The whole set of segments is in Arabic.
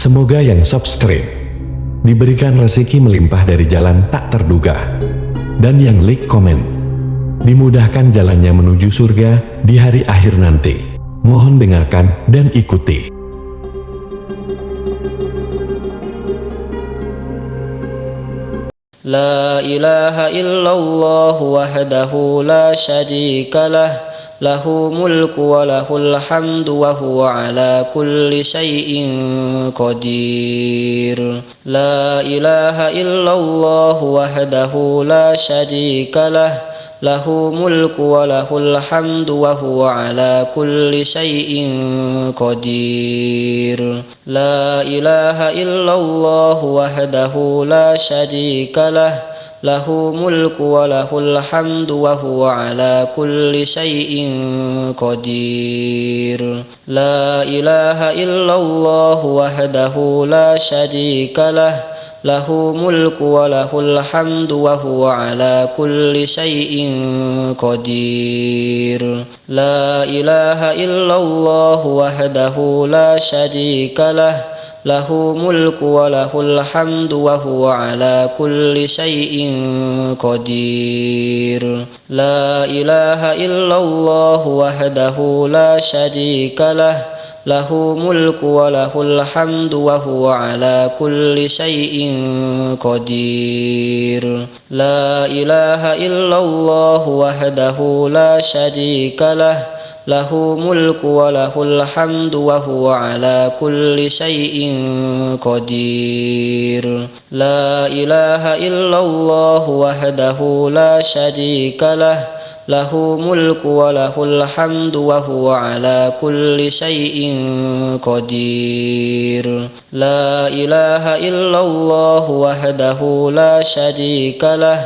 Semoga yang subscribe diberikan rezeki melimpah dari jalan tak terduga, dan yang like komen dimudahkan jalannya menuju surga di hari akhir nanti. Mohon dengarkan dan ikuti. La ilaha illallah wahdahu la syarika lah, lahu mulku wa lahul hamdu wa huwa ala kulli syai'in qadir. La ilaha illallah wahdahu la syarika lah, lahu mulku wa lahul hamdu wa huwa ala kulli syai'in qadir. La ilaha illallah wahdahu la syarika lah, lahu mulku wa lahul hamdu wa huwa ala kulli syai'in qadir. La ilaha illallah wahdahu la syarika lah, lahu mulku wa lahul hamdu wa huwa ala kulli syai'in qadir. La ilaha illallah wahdahu la syarika lah, lahu mulku wa lahul hamdu wa huwa ala kulli syai'in qadir. La ilaha illallah wahdahu la syarika lah, lahu mulku wa lahul hamdu wa huwa ala kulli syai'in qadir. La ilaha illallah wahdahu la syarika lah, lahu mulku wa lahul hamdu wa huwa ala kulli syai'in qadir. La ilaha illallah wahdahu la syarika lah, lahu mulku wa lahul hamdu wa huwa ala kulli syai'in qadir. La ilaha illallah wahdahu la syarika lah,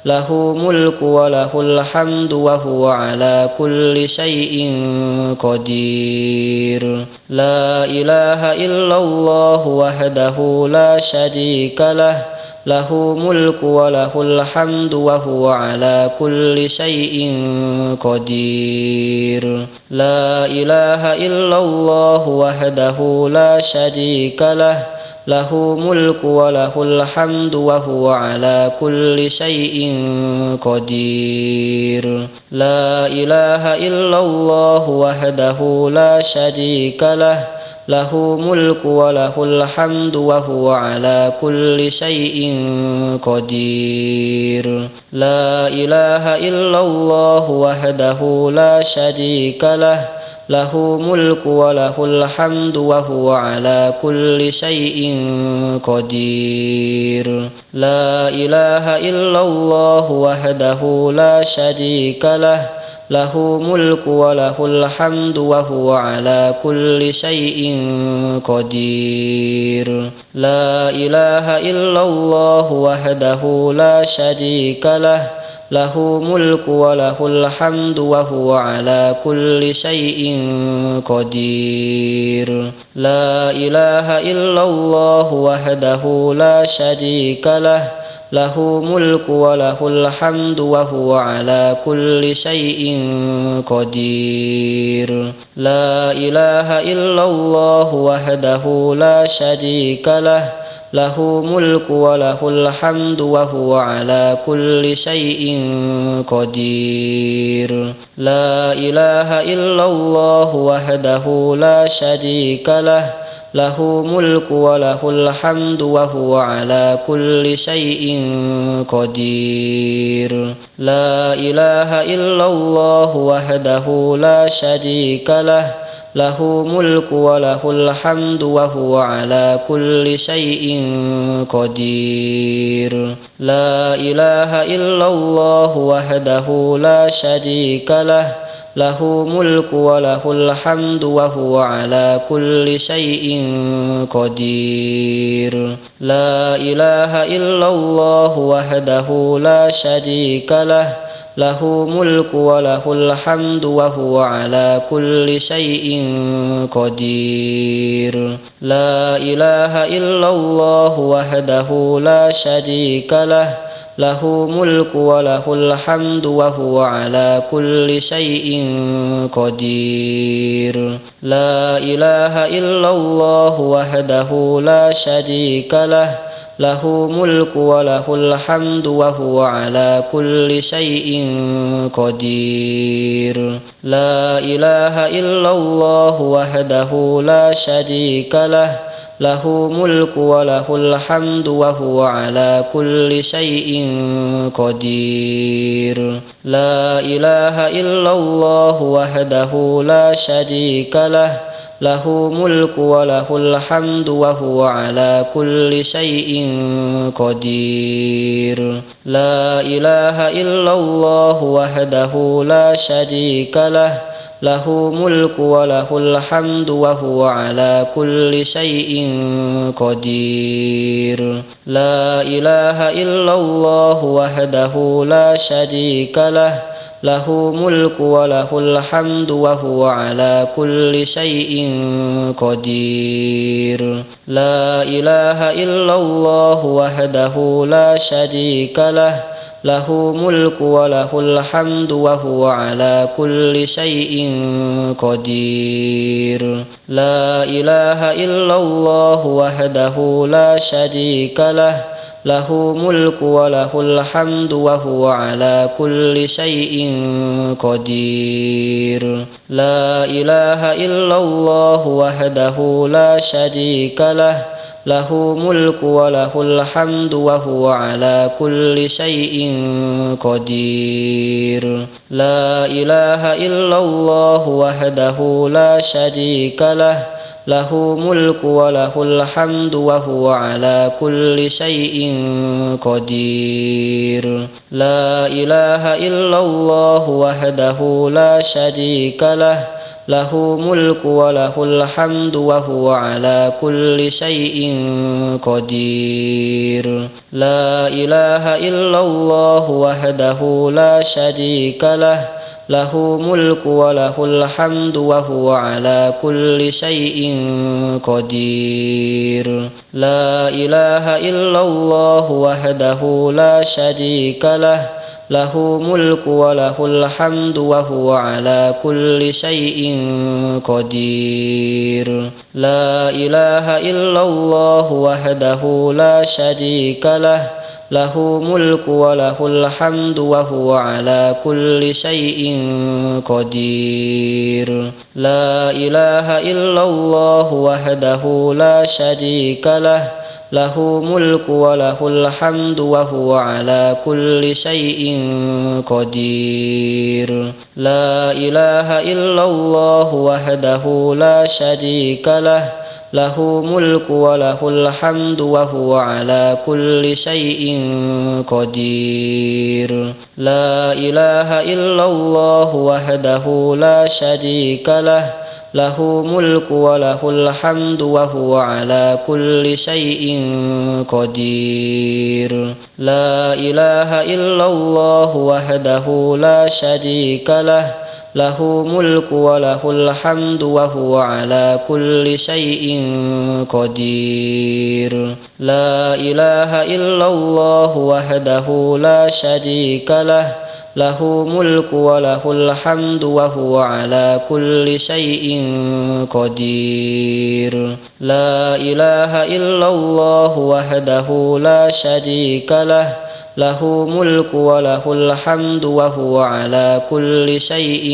lahu mulku wa lahul hamdu wa huwa ala kulli syai'in qadir. La ilaha illallah wahdahu la syarika lah, lahu mulku wa lahul hamdu wa huwa ala kulli syai'in qadir. La ilaha illallah wahdahu la syarika lah, lahu mulku wa lahul hamdu wa huwa ala kulli syai'in qadir. La ilaha illallah wahdahu la syarika lah, lahu mulku wa lahul hamdu wa huwa ala kulli syai'in qadir. La ilaha illallah wahdahu la syarika lah, lahu mulku wa lahul hamdu wa huwa ala kulli syai'in qadir. La ilaha illallah wahdahu la syarika lah, lahu mulku wa lahul hamdu wa huwa ala kulli syai'in qadir. La ilaha illallah wahdahu la syarika lah, lahu mulku wa lahul hamdu wa huwa ala kulli syai'in qadir. La ilaha illallah wahdahu la syarika lah, lahu mulku wa lahul hamdu wa huwa ala kulli syai'in qadir. La ilaha illallah wahdahu la syarika lah, lahu mulku wa lahul hamdu wa huwa ala kulli syai'in qadir. La ilaha illallah wahdahu la syarika lah, lahu mulku wa lahul hamdu wa huwa ala kulli syai'in qadir. La ilaha illallah wahdahu la syarika lah, lahu mulku wa lahul hamdu wa huwa ala kulli syai'in qadir. La ilaha illallah wahdahu la syarika lah, lahu mulku wa lahul hamdu wa huwa ala kulli syai'in qadir. La ilaha illallah wahdahu la syarika lah, lahu mulku wa lahul hamdu wa huwa ala kulli syai'in qadir. La ilaha illallah wahdahu la syarika lah, له ملك وله الحمد وهو على كل شيء قدير لا إله إلا الله وحده لا شريك له له ملك وله الحمد وهو على كل شيء قدير لا إله إلا الله وحده لا شريك له له ملك وله الحمد وهو على كل شيء قدير لا إله إلا الله وحده لا شريك له له ملك وله الحمد وهو على كل شيء قدير لا إله إلا الله وحده لا شريك له له ملك وله الحمد وهو على كل شيء قدير لا إله إلا الله وحده لا شريك له له ملك وله الحمد وهو على كل شيء قدير لا إله إلا الله وحده لا شريك له له ملك وله الحمد وهو على كل شيء قدير لا إله إلا الله وحده لا شريك له له ملك وله الحمد وهو على كل شيء قدير لا إله إلا الله وحده لا شريك له له ملك وله الحمد وهو على كل شيء قدير لا إله إلا الله وحده لا شريك له له ملك وله الحمد وهو على كل شيء قدير لا إله إلا الله وحده لا شريك له له ملك وله الحمد وهو على كل شيء قدير لا إله إلا الله وحده لا شريك له له ملك وله الحمد وهو على كل شيء قدير لا إله إلا الله وحده لا شريك له له ملك وله الحمد وهو على كل شيء قدير لا إله إلا الله وحده لا شريك له له ملك وله الحمد وهو على كل شيء قدير لا إله إلا الله وحده لا شريك له له ملك وله الحمد وهو على كل شيء قدير لا إله إلا الله وحده لا شريك له له ملك وله الحمد وهو على كل شيء قدير لا إله إلا الله وحده لا شريك له له ملك وله الحمد وهو على كل شيء قدير لا إله إلا الله وحده لا شريك له له ملك وله الحمد وهو على كل شيء قدير لا إله إلا الله وحده لا شريك له له ملك وله الحمد وهو على كل شيء قدير لا إله إلا الله وحده لا شريك له له ملك وله الحمد وهو على كل شيء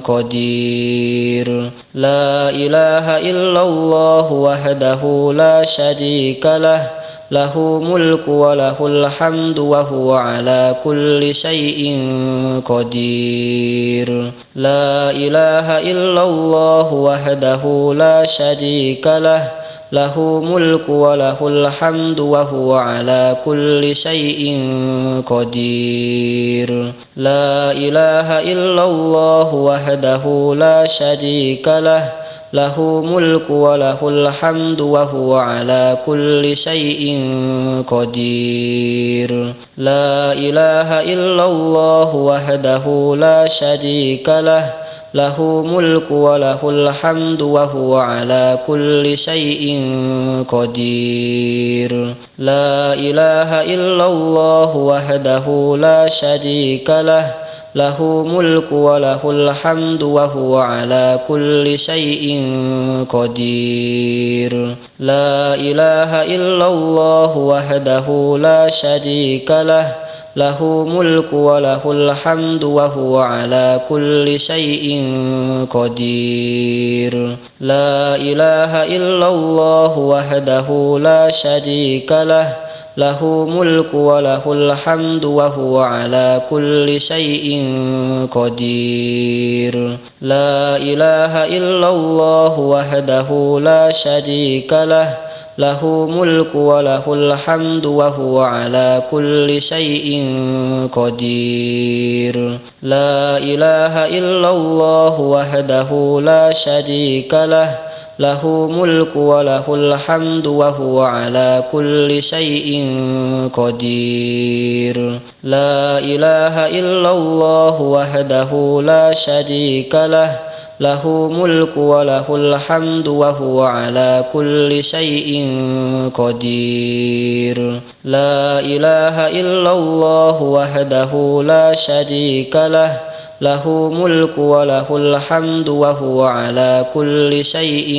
قدير لا إله إلا الله وحده لا شريك له له ملك وله الحمد وهو على كل شيء قدير لا إله إلا الله وحده لا شريك له له ملك وله الحمد وهو على كل شيء قدير لا إله إلا الله وحده لا شريك له له ملك وله الحمد وهو على كل شيء قدير لا إله إلا الله وحده لا شريك له له ملك وله الحمد وهو على كل شيء قدير. لا إله إلا الله وحده لا شريك له له ملك وله الحمد وهو على كل شيء قدير. لا إله إلا الله وحده لا شريك له له ملك وله الحمد وهو على كل شيء قدير. لا إله إلا الله وحده لا شريك له له ملك وله الحمد وهو على كل شيء قدير. لا إله إلا الله وحده لا شريك له له ملك وله الحمد وهو على كل شيء قدير. لا إله إلا الله وحده لا شريك له له ملك وله الحمد وهو على كل شيء قدير. لا إله إلا الله وحده لا شريك له له ملك وله الحمد وهو على كل شيء قدير. لا إله إلا الله وحده لا شريك له له ملك وله الحمد وهو على كل شيء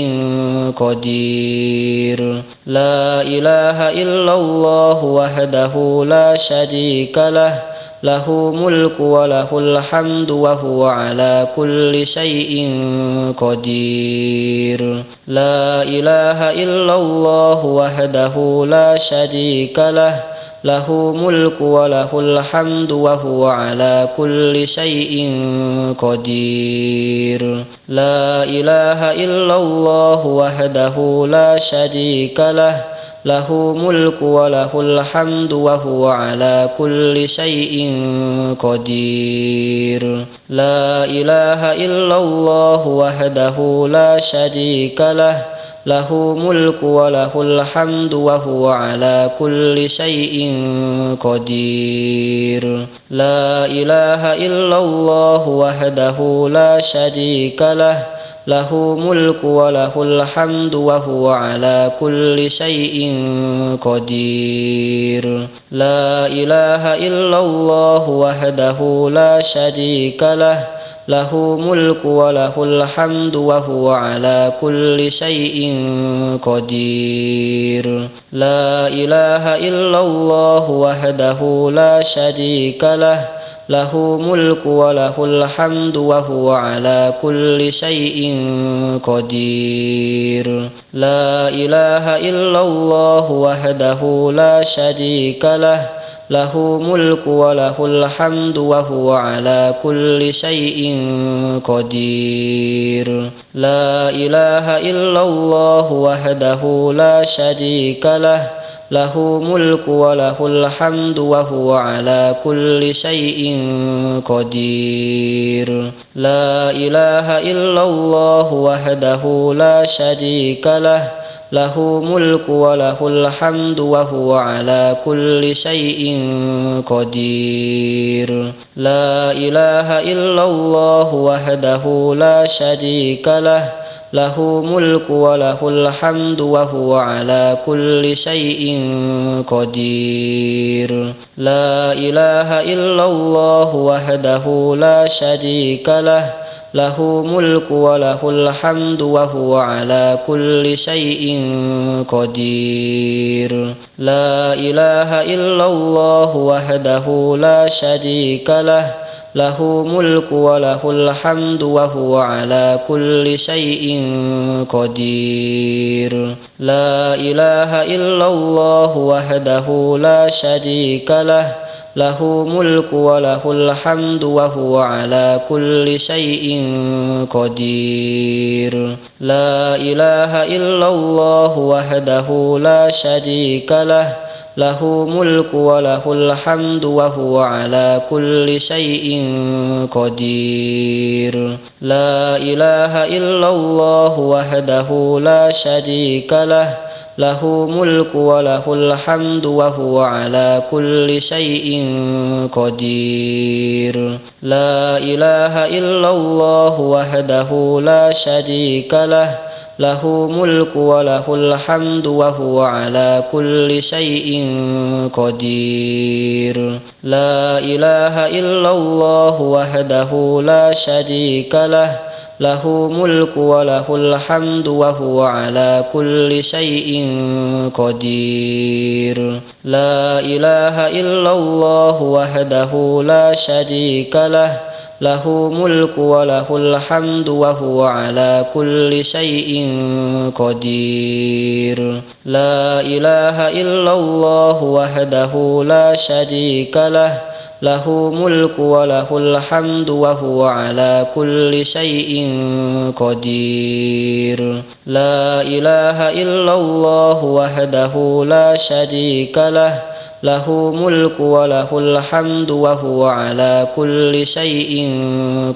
قدير. لا إله إلا الله وحده لا شريك له له ملك وله الحمد وهو على كل شيء قدير. لا إله إلا الله وحده لا شريك له له ملك وله الحمد وهو على كل شيء قدير. لا إله إلا الله وحده لا شريك له له ملك وله الحمد وهو على كل شيء قدير. لا إله إلا الله وحده لا شريك له له ملك وله الحمد وهو على كل شيء قدير. لا إله إلا الله وحده لا شريك له له ملك وله الحمد وهو على كل شيء قدير. لا إله إلا الله وحده لا شريك له له ملك وله الحمد وهو على كل شيء قدير. لا إله إلا الله وحده لا شريك له له ملك وله الحمد وهو على كل شيء قدير. لا إله إلا الله وحده لا شريك له له ملك وله الحمد وهو على كل شيء قدير. لا إله إلا الله وحده لا شريك له له ملك وله الحمد وهو على كل شيء قدير. لا إله إلا الله وحده لا شريك له له ملك وله الحمد وهو على كل شيء قدير. لا إله إلا الله وحده لا شريك له له ملك وله الحمد وهو على كل شيء قدير. لا إله إلا الله وحده لا شريك له له ملك وله الحمد وهو على كل شيء قدير. لا إله إلا الله وحده لا شريك له له ملك وله الحمد وهو على كل شيء قدير. لا إله إلا الله وحده لا شريك له له ملك وله الحمد وهو على كل شيء قدير. لا إله إلا الله وحده لا شريك له له ملك وله الحمد وهو على كل شيء قدير. لا إله إلا الله وحده لا شريك له له ملك وله الحمد وهو على كل شيء قدير لا إله إلا الله وحده لا شريك له له ملك وله الحمد وهو على كل شيء قدير لا إله إلا الله وحده لا شريك له له ملك وله الحمد وهو على كل شيء قدير لا إله إلا الله وحده لا شريك له له ملك وله الحمد وهو على كل شيء قدير لا إله إلا الله وحده لا شريك له له ملك وله الحمد وهو على كل شيء قدير لا إله إلا الله وحده لا شريك له له ملك وله الحمد وهو على كل شيء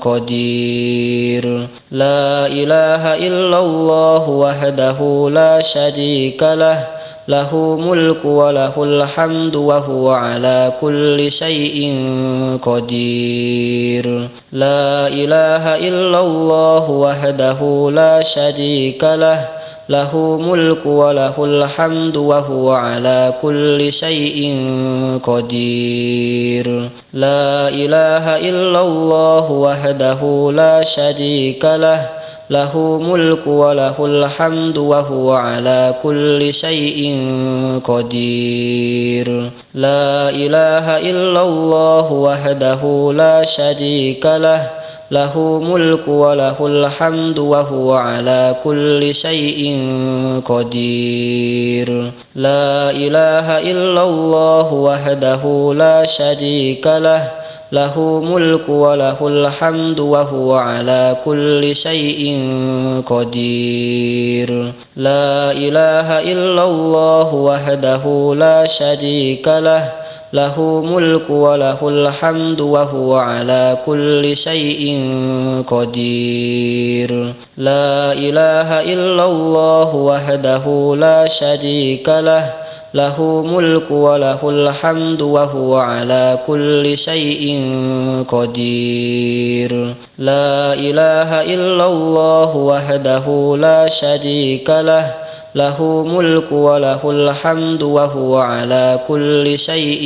قدير لا إله إلا الله وحده لا شريك له له ملك وله الحمد وهو على كل شيء قدير لا إله إلا الله وحده لا شريك له له ملك وله الحمد وهو على كل شيء قدير لا إله إلا الله وحده لا شريك له له ملك وله الحمد وهو على كل شيء قدير لا إله إلا الله وحده لا شريك له له ملك وله الحمد وهو على كل شيء قدير لا إله إلا الله وحده لا شريك له له ملك وله الحمد وهو على كل شيء قدير لا إله إلا الله وحده لا شريك له له ملك وله الحمد وهو على كل شيء قدير لا إله إلا الله وحده لا شريك له له ملك وله الحمد وهو على كل شيء قدير لا إله إلا الله وحده لا شريك له له ملك وله الحمد وهو على كل شيء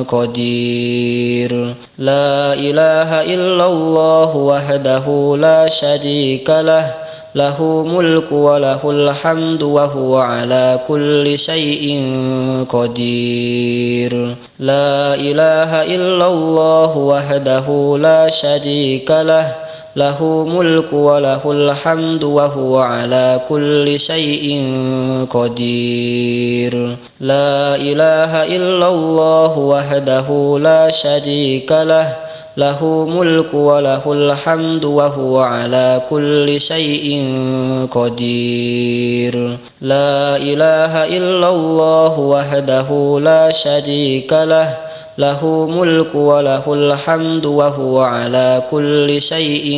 قدير لا إله إلا الله وحده لا شريك له له ملك وله الحمد وهو على كل شيء قدير لا إله إلا الله وحده لا شريك له له ملك وله الحمد وهو على كل شيء قدير لا إله إلا الله وحده لا شريك له له ملك وله الحمد وهو على كل شيء قدير لا إله إلا الله وحده لا شريك له له ملك وله الحمد وهو على كل شيء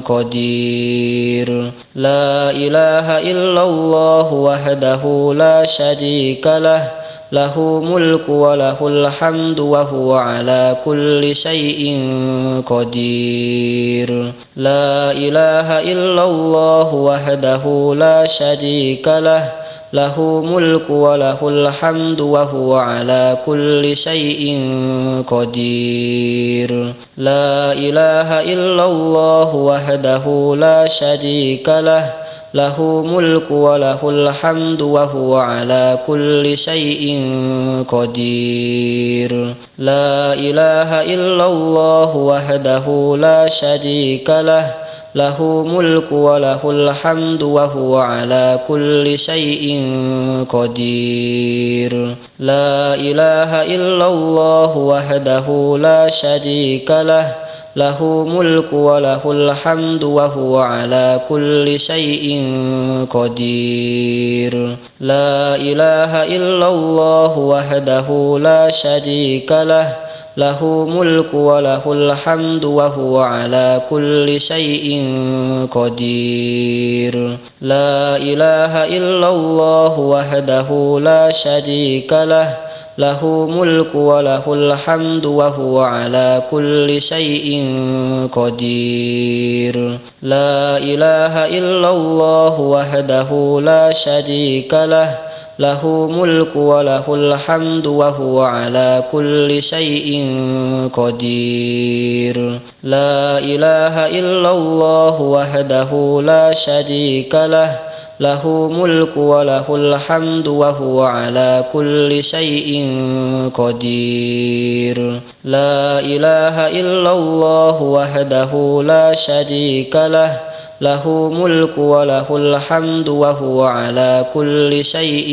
قدير لا إله إلا الله وحده لا شريك له له ملك وله الحمد وهو على كل شيء قدير لا إله إلا الله وحده لا شريك له له ملك وله الحمد وهو على كل شيء قدير لا إله إلا الله وحده لا شريك له له ملك وله الحمد وهو على كل شيء قدير لا إله إلا الله وحده لا شريك له له ملك وله الحمد وهو على كل شيء قدير لا إله إلا الله وحده لا شريك له له ملك وله الحمد وهو على كل شيء قدير لا إله إلا الله وحده لا شريك له له ملك وله الحمد وهو على كل شيء قدير لا إله إلا الله وحده لا شريك له له ملك وله الحمد وهو على كل شيء قدير لا إله إلا الله وحده لا شريك له له ملك وله الحمد وهو على كل شيء قدير لا إله إلا الله وحده لا شريك له له ملك وله الحمد وهو على كل شيء قدير لا إله إلا الله وحده لا شريك له له ملك وله الحمد وهو على كل شيء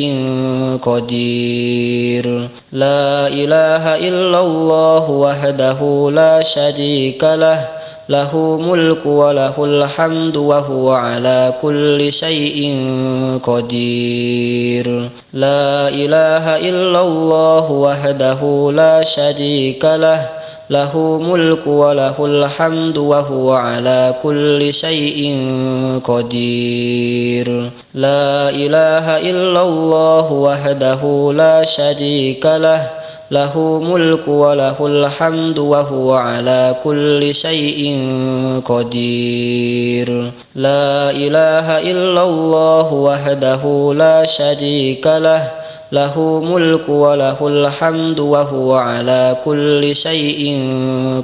قدير لا إله إلا الله وحده لا شريك له له ملك وله الحمد وهو على كل شيء قدير لا إله إلا الله وحده لا شريك له له ملك وله الحمد وهو على كل شيء قدير لا إله إلا الله وحده لا شريك له له ملك وله الحمد وهو على كل شيء قدير لا إله إلا الله وحده لا شريك له له ملك وله الحمد وهو على كل شيء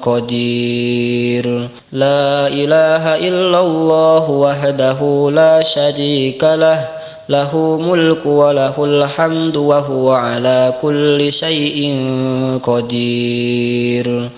قدير لا إله إلا الله وحده لا شريك له له ملك وله الحمد وهو على كل شيء قدير